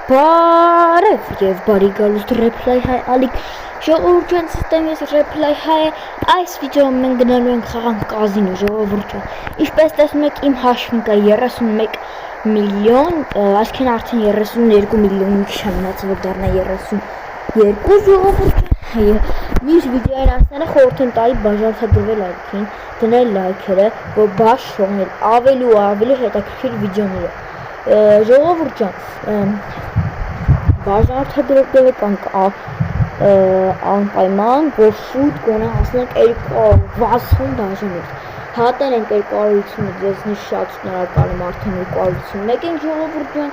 Բարև եւ բարի գալուստ Reply High ալիք ժողովուրդ ջան, սիստեմից Reply High այս վիդեոում մենք գնալու ենք խաղանք կազինո ժողովուրդ ջան։ Ինչպես տեսնում եք իմ հաշվին կա 31 միլիոն, այսինքն արդեն 32 միլիոն չեմ մնացել որ դառնա 32 ժողովուրդ ջան։ Մյուս վիդեոին ասները խորհուրդ եմ տալի բաժանորդագրվել լայքին, դնել լայքերը, որ բաց թողնել ավելի ու ավելի հետաքրքիր վիդեոները։ Ժողովուրդ ջան, բաժանորդագրվեք անպայման, որ շուտ գոնե հասնենք 260 բաժանորդ։ Հատել ենք 250-ը, ձեզնից շատ շնորհակալ եմ, արդեն 251 ենք ժողովուրդ ջան։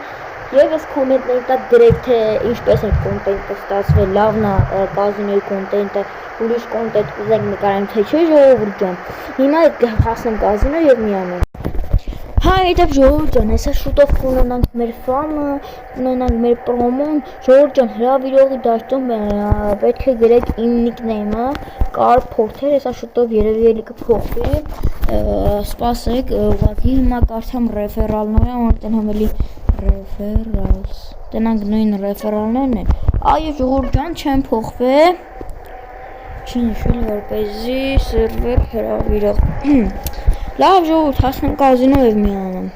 Եվ այս կոմենտների տակ գրեք, թե ինչպես է կոնտենտը ստացվել, լավն է կազինոյի կոնտենտը, ուրիշ կոնտենտ կուզենք նկարենք, թե չէ ժողովուրդ ջան։ Հիմա հասնեմ կազինո եւ միանանք։ Հա, այդպես ժողովուրդ ջան, հեսա շուտով կունենանք մեր ֆամը, կունենանք մեր պրոմոն, ժողովուրդ ջան, հրավիրողի դաշտում պետք է գրեք իմ նիկնեյմը, Car Porter, հեսա շուտով երևի էլի կփոխվի, սպասեք, ուղղակի հիմա կարդամ ռեֆերալները, որտեղ համելի referrals, տնանք նույն ռեֆերալներն են, այո ժողովուրդ ջան, չեն փոխվե, չի նշվել որպեսզի սերվեր հրավիրող, լավ ժողովուրդ, հասնեմ կազինո եւ միանամ,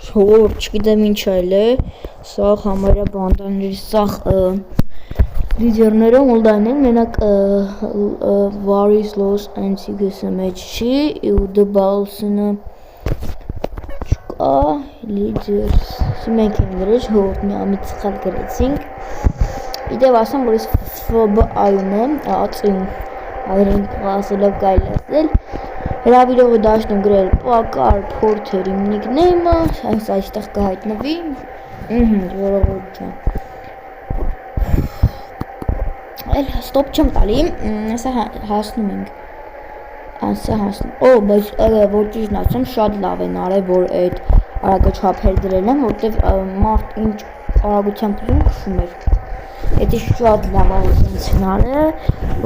ժողովուրդ, չգիտեմ ինչ այլ է, սաղ համարյա բանդանների սաղ լիդերները մոլդային են, մենակ Varis Los Antigusը մեջ չի, ու դբալսինը չկա, լիդերս, մենք են գրել, ժողովուրդ մի ամիտ սխալ գրեցինք, իդև ասեմ, որ ես FB-այուն եմ, ածին, այրենք ասելով կայլ ասել, հրավիրողը դաշտում գրել Car Porter իմ նիկնեյմը, այստեղ կհայտնվի, ժողովուրդ ջան, այլ ստոպ չեմ տալի, ասա հասնում ենք, ասա հասնում, բայց որ ճիշտն ասեմ, շատ լավ են արել, որ այդ արագը չափեր դրել եմ, որտև մարդ ինչ արագությամբ ուզում քշում էր, էդի շատ լավ ասենց արել,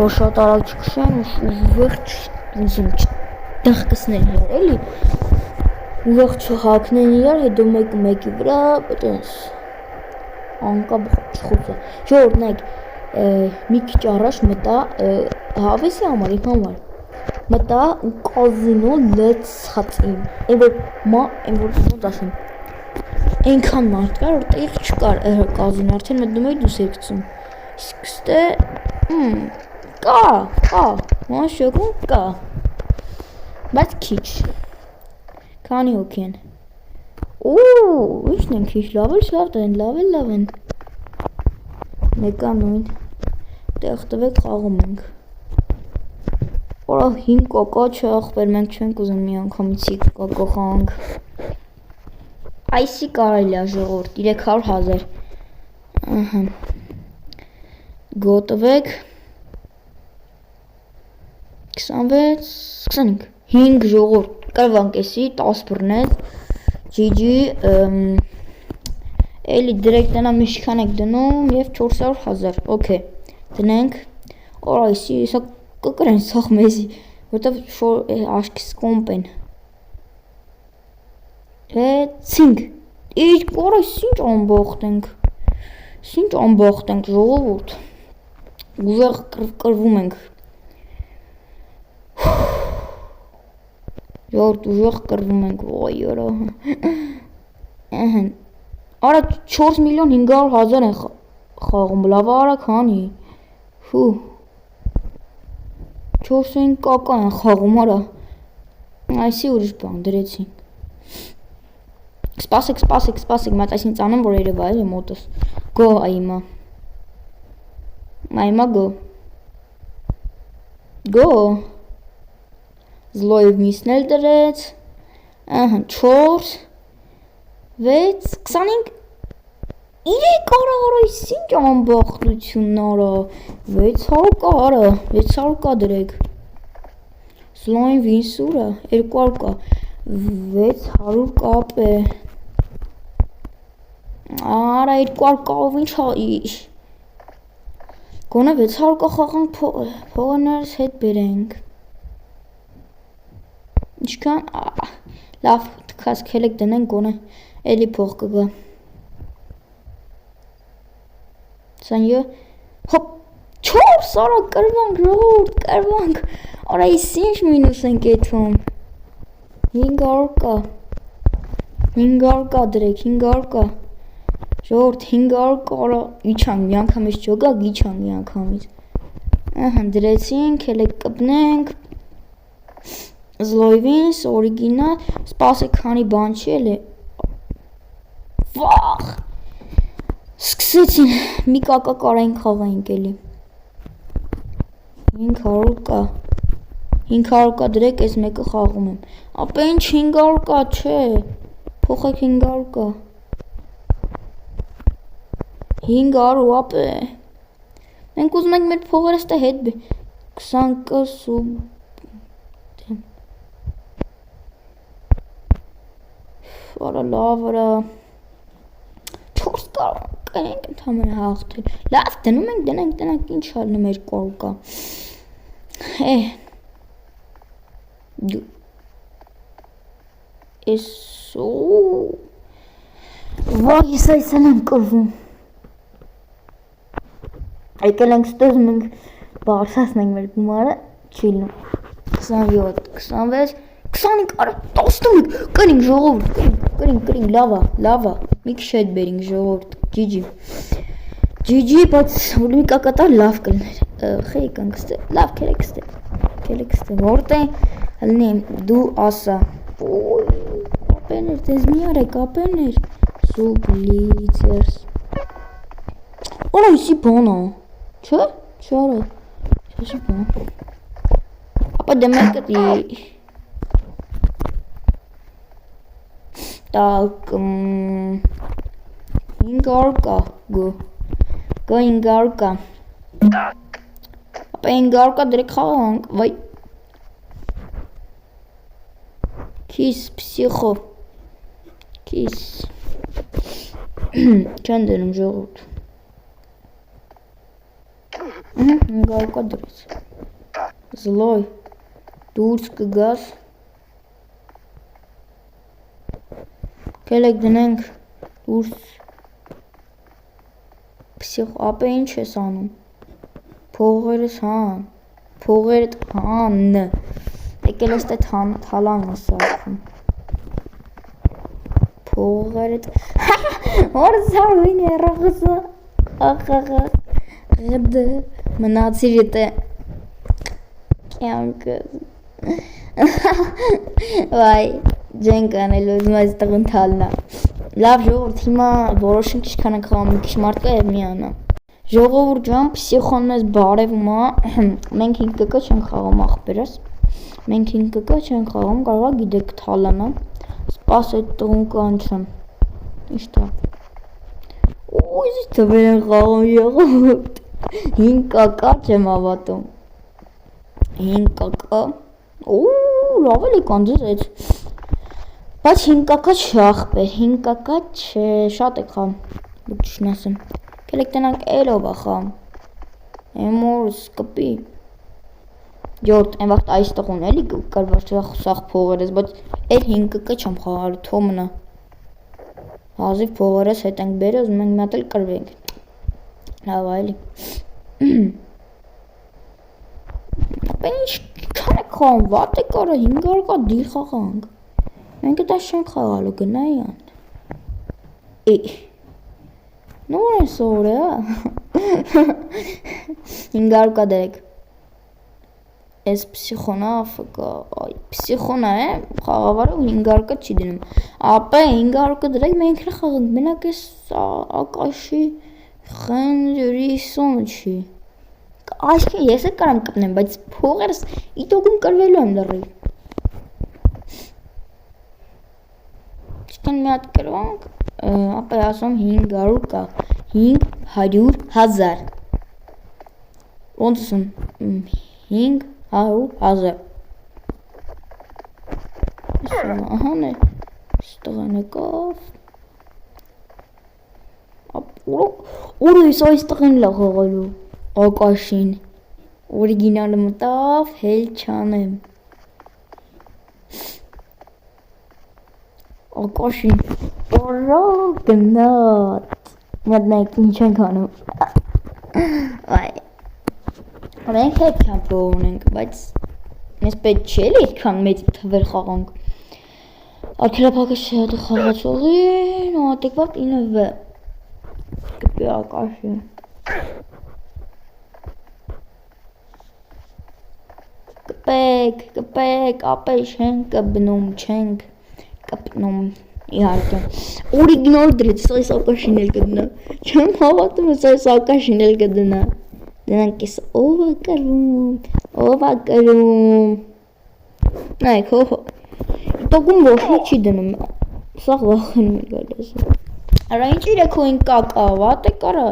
որ շատ արագ չքշեմ, ուղղ դղկսնել իրար, էլի, ուղղ չհակնեն իրար, հետո մեկը մեկի վրա, այտենց, անկապ չխոցը, ժողորդ նայք, մի քիչ առաջ մտա, հավեսի համար, իմ համար, մտա ու կազինո լեցած իմ, են որ ոնց ասեմ, ենքան մարդ կար, որ տեղ չկար կազինո, արդեն մտնում էի դուս երկցում, իսկ ստե, կա, ման շոքում կա, բայց քիչ, քանի հոգ են, ինչն են քիչ, լավ են, մեկա նույն, տեղ տվեք խաղում ենք, որա 5 կոկո չէ ախպեր, մենք չենք ուզում մի անգամիցի կոկո խաղանք, այսի կարելի է ժողովուրդ, 300,000, գոտվեք, 26, 25, 5 ժողովուրդ, կրվանք էսի, 10 բրնետ, GG, էլի դրեք տնամ իշքան եք դնում և 400,000, օքե, դնենք, օր այսի, իսա կկրեն սաղ մեզի, որտև աշկիս կոմպ են, 5, օր այս ինչ ամբողտ ենք ժողովուրդ, ուժեղ կրվում ենք, ժողովուրդ ուժեղ կրվում ենք, ոյ յորա, արա 4 միլիոն 500,000 են խաղում, լավ արա քանի, 400 կակա են խաղում, արա, այսի ուրիշ բան դրեցինք, սպասեք, մատ այսին ծանեմ, որ երևա է մոտս, գո այմա, գո, զլոյվ միսնել դրեց, 4, 6, 25, 3 արա, ինչ ամբախտությունն արա, 600 կա դրեք, զլոյվ ինսուրը, 200 կա, 600 կապ է, արա 200 կավ ինչ հա, գոնե 600 կա խաղանք փողներս հետ բերենք, ինչքան, լավ, թքած կելեք դնենք գոնե, էլի փող կգա, 27 հոպ 4 արա կրվանք ժողովուրդ կրվանք արա ես ինչ մինուս ենք եթում 500 կա 500 կա դրեք 500 կա ժողովուրդ 500 կա արա իչանք մի անգամից չոգակ իչանք մի անգամից ահա դրեցինք հելեք կպնենք զլոյվին օրիգինալ սպասեք քանի բան չի էլի վախ սկսեցին մի կակա կարային խաղայինք էլի 500 կա 500 կա դրեք ես մեկը խաղում եմ ապա ինչ 500 կա չէ փոխեք 500 կա 500 ապե մենք ուզում ենք մեր փողերը ստե հետ 20 կա սուբ արա լավ արա 4 կարող ենք ընդհանրապես հաղթել լավ դնում ենք դնենք ինչ ալնում 200 կա Էսո վայ ես այսան եմ կրվում եկել ենք ստոզ մենք բարձրացնենք մեր գումարը չի լինում 27 26 25 արա 11 կրինք ժողովուրդ կրինք լավա մի քիչ հետ բերինք ժողովուրդ GG բայց որ մի կակատար լավ կլներ խեի կանք ստե լավ քերեք ստե որտե հլնի դու ասա ապեներ դեզ մի արեք ապեներ սուբլիցերս օրա իսի բանա չէ չարա չէ բան ապա դեմեկտի Так, 500 կա, գո 500 կա, ապա 500 կա դրեք խաղանք, վայ, կիս, պսիխո, կիս, չեն դերում ժողոտ, 500 կա դրեց, զլոյ, դուրս կգաս, Կելեք դնենք դուրս պսիխ ապե ինչ ես անում փողերս փողերդ հան եկել ես տետ հալան ես արկում փողերդ որզարույն է ռաղսը աղաղա ғդ մնացիր ետե կյանքը վայ Ջենք անելու ուզում այս տղուն թալնա լավ ժողովուրդ հիմա որոշենք ինչքան ենք խաղում մի քիչ մարդ կա և մի անա ժողովուրդ ջան պսիխոն մեզ բարևում է մենք 5 կկա չենք խաղում ախպերս մենք 5 կկա չենք խաղում կարող է գիտեք թալանա սպաս այդ տղուն կանչեմ ինչ տա ուզի թվեր են խաղում ժողովուրդ 5 կակա չեմ ավատում 5 կակա լավ էլի կանձեց Բայց 5 կակա չէ ախպեր, 5 կակա չէ, շատ եք խամ, լուկչին ասեմ, կելեք տնանք էլով ախամ, էմորս կպի, յորդ, են վաղտ այս տղուն էլի կարվար սաղ փողերես, բայց էլ 5 կակա չեմ խաղալու, թո մնա, հազիվ փողերես հետ ենք բերեզ, մենք մատ էլ կրվենք, լավ այլի, ապա ինչ կան եք խաղում, վատ եք արա, 500 կա դիր խաղանք, Մենք դաշ չենք խաղալու գնայի ան նոր են սորը 500 կա դերեք ես պսիխոնա ավկա պսիխոնա է խաղավարը 500 կա չի դնում ապա 500 կա դերեք մենք էլ խաղանք մենակ ես ակաշի խենջրի սոն չի Այսքան ես էլ կարամ կպնեմ բայց փողերս իտոգում կրվելու եմ դռի Չկան մի հատ կրվանք, ապա ասում 500 կա, 500,000 Ոնց ասում, 500,000 Ահան է, ստղան եկավ Որը ես այս տղեն լա խաղալու, ակաշին Օրիգինալը մտավ, հել չանեմ Ակաշին, որա գնատ, մատնայք ինչ ենք անում Այ։ Մենք հետ ունենք, բայց ես պետք չէ էլի այդքան մեծ թվեր խաղանք։ Արգելափակը շատ խաղացողին, adekvat 9v։ Կպի ակաշի։ Կպեք, ապել չենք կպնում, չենք կպնում, իհարկե։ Օրիգինալ դրեց, սա ակաշին էլ կդնա։ Չեմ հավատում, սա ակաշին էլ կդնա։ Դրանք ես ով է կրում։ Նայք, հո։ Տոգում ոչի չի դնում, սաղ վախենում է գալիս։ Արա ինչ իրեքոյին կակա, վատ է կարա։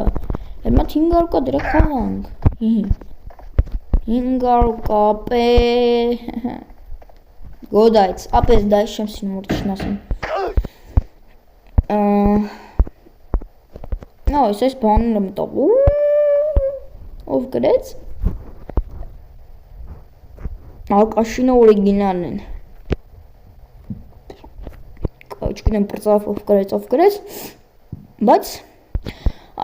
Հիմա 500 կա դրեք խաղանք։ 500 կապե։ Գոդայց, ապես դայս չեմ սինում որ չնասեմ։ Նո, ես բանն եմ տավ։ Ով գրեց։ Ակաշինը օրիգինալն են։ Չգիտեմ պրծավ ով գրեց, բայց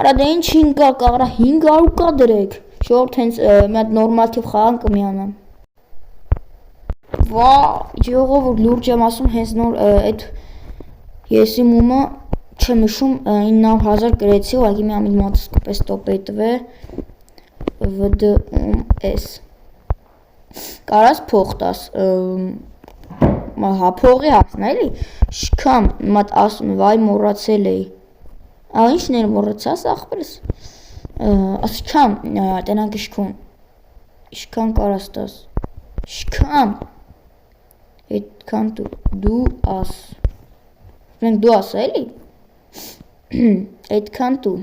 արա դե ինչ 500 կա, արա 500 կա դրեք, շորտ հենց մի հատ նորմատիվ խաղան կմիանա։ Վա, ժողովուրդ լուրջ եմ ասում, հենց նոր այդ եսի մումը չեմ հիշում 900,000 գրեցի, ուղղակի մի ամիլ մոտսկոպես տոպեի տվե VDS կարաս փող տաս հա փողի ասնա էլի շքամ մատ ասում վայ մոռացել էի ինչն էր մոռացած ախպերս ասքամ տենանք իշքան կարաս տաս շքամ այդքան դու աս մենք դու ասա էլի այդքան դու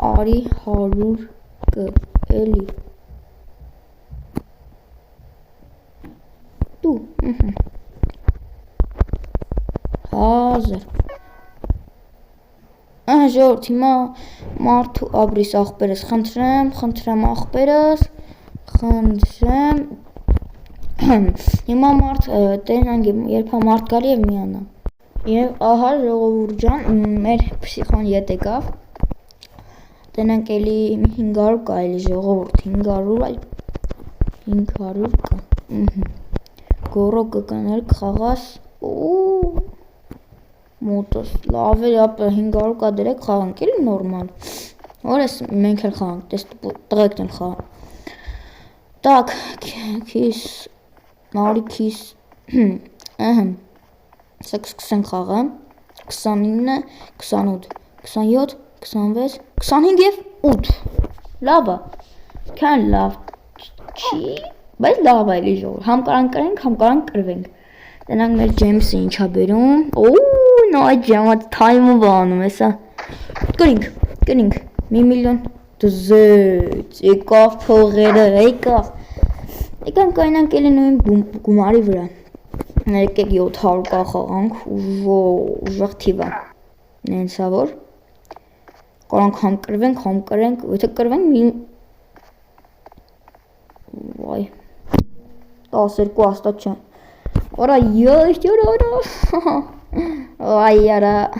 արի 100 կը էլի դու 1000 ժողովուրդ հիմա մարդու ապրիս ախպերս խնդրեմ ախպերս խնդրեմ հիմա մարդ տենանք երբ մարդ գալի և միանա և ահա ժողովուրդ ջան մեր փսիխոն ետ եկավ տենանք էլի 500 կա էլի ժողովուրդ 500 կա գորո կկաներ կխաղաս մոտոս լավ էր ապա 500 կա դրեք խաղանք էլի նորմալ որ ես մենք էլ խաղանք տղեկն էլ խաղանք տակ քիս նարի քիս սա կսկսենք խաղը 29 28 27 26 25 և 8 լավ է քան լավ չի բայց լավ է էլի ժողովուրդ համ կարան կրենք համ կարան կրվենք տենանք մեր ջեյմսը ինչա բերում նո այդ ժամանց թայմը բանում է սա կրինք 1 միլիոն դզեց եկավ փողերը եկան կայնանք էլի նույն գումարի վրա եկեք 700 կա խաղանք ուժեղ թիվ է նենցա որ կարանք համ կրվենք համ կրենք եթե կրվենք վայ 12 աստատ չեն Ora yosh ora Vay yara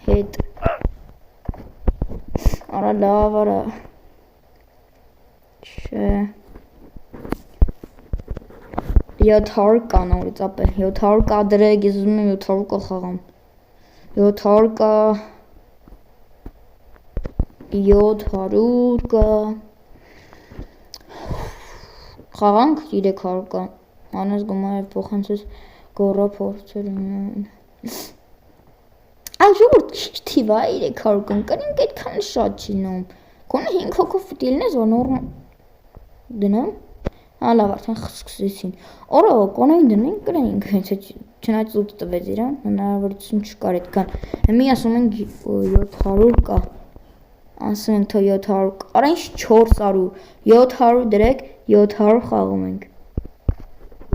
Hit Ora lava ora Չէ 700 կա նորից ապել 700 կա դրեք ես ուզում եմ 700 կա խաղամ 700 կա 700 կա խաղանք 300 կա անես գումարը փոխանցես գոռա փորձեր այ ժողովուրդ քիչ թիվ է 300 կան կրինք այդքան շատ չի նոմ գոնե 5 հոգով պիտի լինես որ նորմալ դնեմ լավ արդեն սկսեցին օրո կոնային դնենք կրենք չնայած 8 տվեց իրան հնարավորություն չկար այդքան մի ասում ենք 700 կա ասում ենք թե 700 արա ինչ 400 700 դրեք 700 խաղում ենք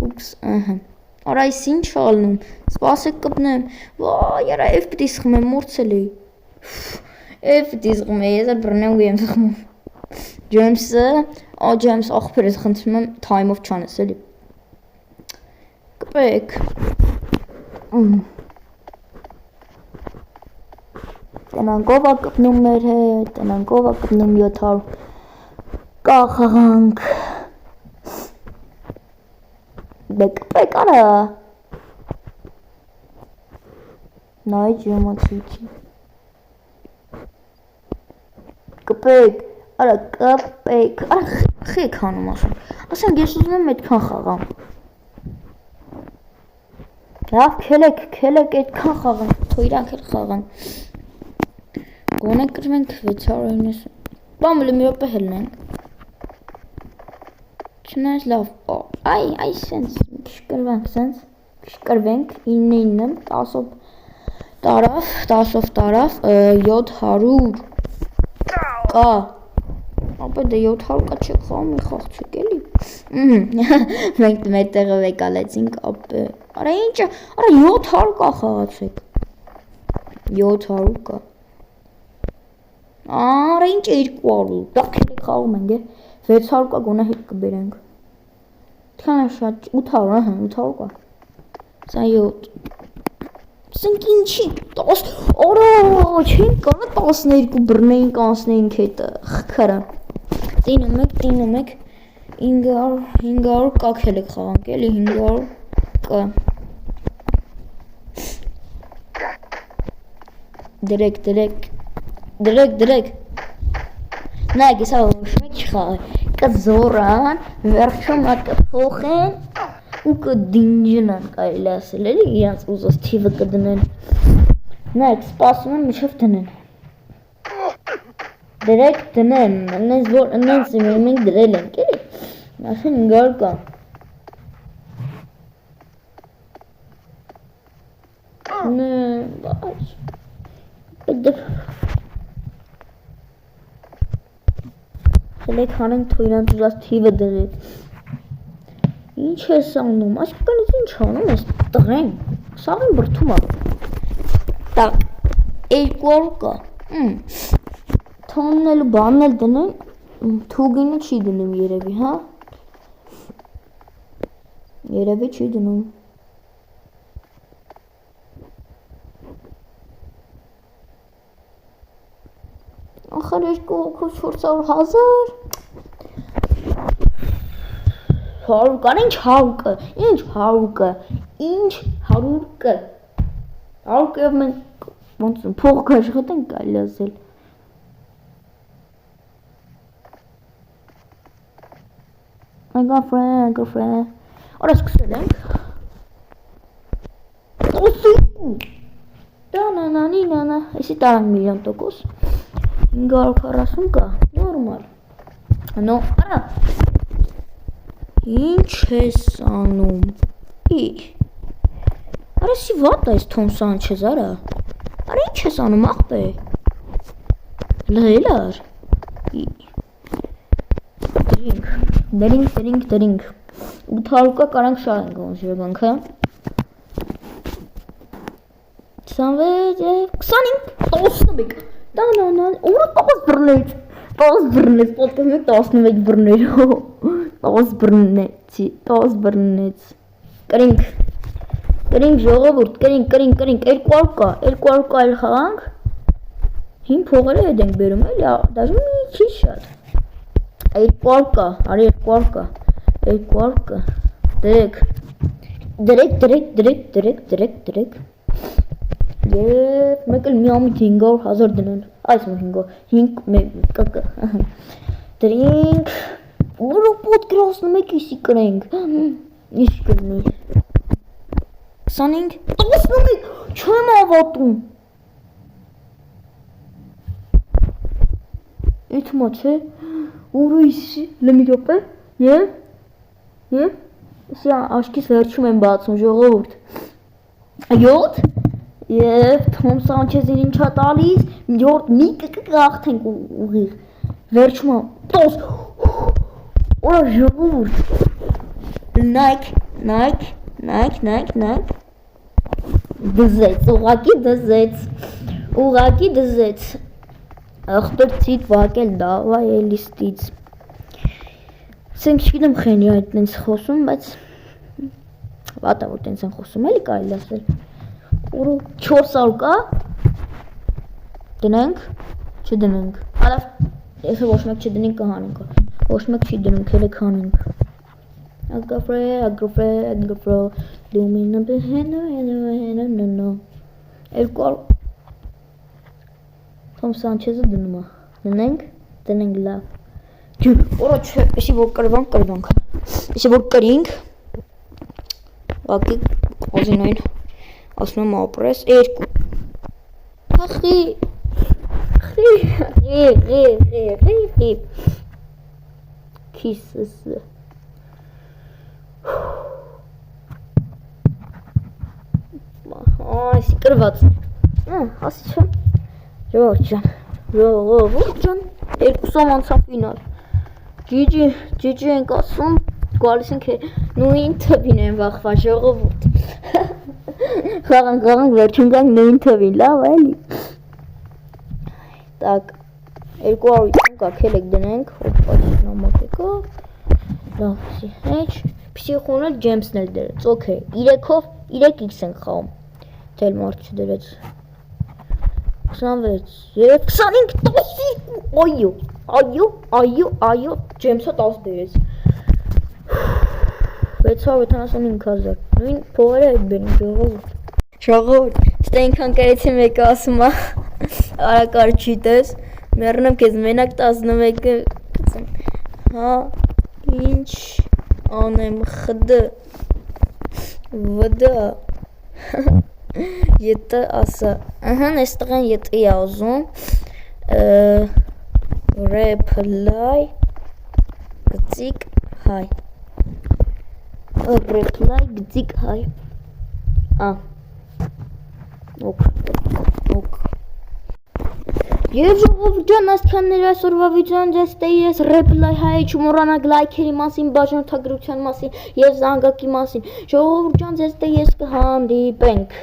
ուպս արա այս ինչ ալնում սպասեք կպնեմ վայ արա F պիտի սխմեմ մորցել էի F պիտի սխմեմ ես էլ բռնեմ ու եմ սխմում Ջեյմսը Ջեյմս ախպեր ես խնդրում եմ թայմով չանես էլի կպեք Տնանք ով է կպնում մեր հետ, տնանք ով է կպնում 700 կա խաղանք բեկպեք արա նայ ջոմացույցի կպեք արա կպեք արա խեք հանում ասում ասենք ես ուզում եմ այդքան խաղամ լավ քելեք այդքան խաղան թո իրանք էլ խաղան գոնե կրվենք 690 բամլը մի րոպե հելնենք չնայած լավ այ սենց կրվենք սենց կրվենք 9 10-ով տարավ 10-ով տարավ 700 կա ապա դե 700 կա չեք խաղում մի խաղցեք էլի մենք մեր տեղը վեկալեցինք ապա արա ինչը արա 700 կա խաղացեք 700 կա արա ինչ 200 դա քեք խաղում ենք 600 կա գոնե հետ կբերենք քան շատ 800 ահա 800 կա 27 Սենք ինչի 10 օրո չենք կանա 12 բռնեինք անցնեինք հետը խքարա տինում եք 500 կակել եք խաղանք էլի 500 կա դրեք նայք եսա ոչ մեկ չխաղը կզորան վերջում կփոխեն ու կդինջնան կարելի ասել էլի իրանց ուզած թիվը կդնեն նայք սպասում են միշտ դնեն դրեք դնեն նենց մենք դրել ենք էլի ասեն գար կա Սելեք հանենք թո իրանց ուզած թիվը դրեք Ինչ ես անում, այսքանից ինչ անում ես տղեն, սաղին բրթում ալու Տակ, 200 կա, թոնն էլ բանն էլ դնեն, թուգինը չի դնում երևի, հա Երևի չի դնում Ախար 2 հոգով 400,000 100 կան, ինչ 100 կը, ինչ 100 կը, ինչ 100 կը 100 կը մենք ոնց փող կաշխատենք կարելի ասել I got friend Արա սկսել ենք Տանանանինանա Եսի տարանք միլիոն տոկոս 540 կա, նորմալ Նո, արա Ինչ ես անում Արա սի վատ այս Թոմ Սանչեզ արա Արա ինչ ես անում աղբե Լհել ար Դրինք 800 կա կարանք շարենք ոնց եղանք հա 26 25 11 Ուրա 10 բռնեց 10 բռնեց 11 բռներ 10 բռնեց Կրինք ժողովուրդ կրինք 200 կա էլ խաղանք Հին փողերը հետ ենք բերում էլի դաժե մի քիչ շատ 200 կա արի 200 կա 200 կա դրեք Եվ մեկ էլ մի ամիտ 500,000 դնեն Այս մոտ 500 կկը Դրինք Որո պոտկրասնում եք իսի կրենք Ինչ կրնի 25 11 չեմ ավատում Իտ մոտ է Որո իսի լմի րոպե Եվ Իսի աշկիս վերջում եմ բացում ժողովուրդ 7 Եվ Թոմ Սանչեզին ինչա տալիս մի կգաղթենք ուղիղ Վերջում 10 Օրա ժողովուրդ Նայք Դզեց, ուղակի դզեց Աղբերցիտ վակել դավա էլիստից Սենք չգիտեմ խենի այդ տենց խոսում, բայց Վատա որ տենց են խոսում էլի կարելի ասել Օրո 400 կա Դնենք, չդնենք։ Հալավ, եթե ոչ մեկ չդնենք կհանենք։ Ոչ մեկ չի դնենք, elə քանենք։ Ագրոֆրե, լումինը բհենո։ Երկու Թոմ Սանչեզը դնում է։ Դնենք լավ։ Որա չէ, եսի որ կրվանք։ Եսի որ կրինք։ Ակի կոզինոյին ասում եմ ապրես 2 Ախի Քիսս Այսի կրված ասի չեմ Ժողովուրդ ջան 200 անցավ ֆինալ Ջիջի ենք ասում գալիս ենք նույն թվին են վախվա ժողովուրդ Խաղանք վերջին գանք նույն թվին լավ էլի Так 250 կա քելեք դնենք հոպա նամակեկա լավ հեչ Փսիխոնը ջեմսն էլ դրեց օքեյ 3-ով 3x ենք խաղում Թել մարդ չդրեց 26 25 այո ջեմսը 10 դրեց 675,000 նույն փողերը հետ բերին ժողովուրդ ստե ինքան կերեցի մեկը ասում է արակար չի տես մեռնեմ քեզ մենակ 11-ը հա ինչ անեմ խդ վդ յետը ասա ահան այստեղ են յետի ասում reply գծիկ հայ reply գծիկ հայ ok Եվ ժողովուրդ ջան, այսքաններ այսօրվա վիդեոն ձեզ տեի reply հայ չմոռանաք լայքերի մասին, բաժանորդագրության մասին եւ զանգակի մասին։ Ժողովուրդ ջան, ձեզ տեի կհանդիպենք